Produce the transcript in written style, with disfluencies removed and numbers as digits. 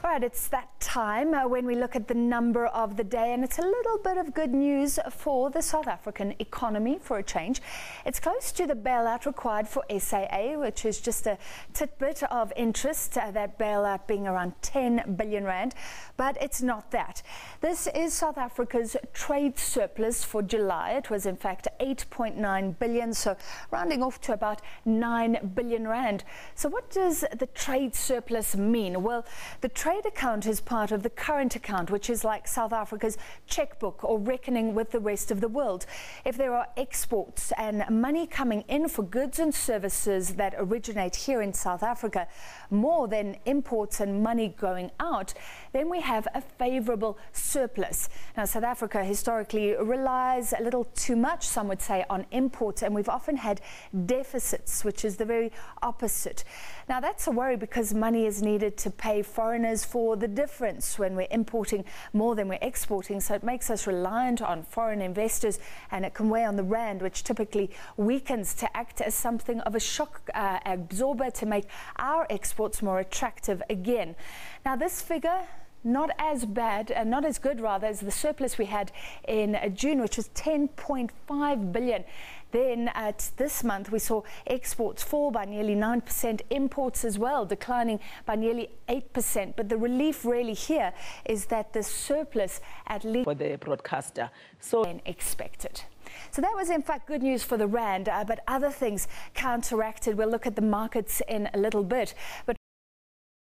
All right, it's that time when we look at the number of the day, and it's a little bit of good news for the South African economy for a change. It's close to the bailout required for SAA, which is just a tidbit of interest, that bailout being around 10 billion rand, but it's not that. This is South Africa's trade surplus for July. It was in fact 8.9 billion, so rounding off to about 9 billion rand. So what does the trade surplus mean? Well, the trade account is part of the current account, which is like South Africa's checkbook or reckoning with the rest of the world. If there are exports and money coming in for goods and services that originate here in South Africa, more than imports and money going out, then we have a favourable surplus. Now, South Africa historically relies a little too much, some would say, on imports, and we've often had deficits, which is the very opposite. Now, that's a worry because money is needed to pay foreigners for the difference when we're importing more than we're exporting, so it makes us reliant on foreign investors, and it can weigh on the rand, which typically weakens to act as something of a shock absorber to make our exports more attractive again. Now, this figure, not as bad, and not as good rather, as the surplus we had in June, which was 10.5 billion. Then at this month we saw exports fall by nearly 9%, imports as well declining by nearly 8%. But the relief really here is that the surplus, at least for the broadcaster, so expected. So that was in fact good news for the rand, but other things counteracted. We'll look at the markets in a little bit. But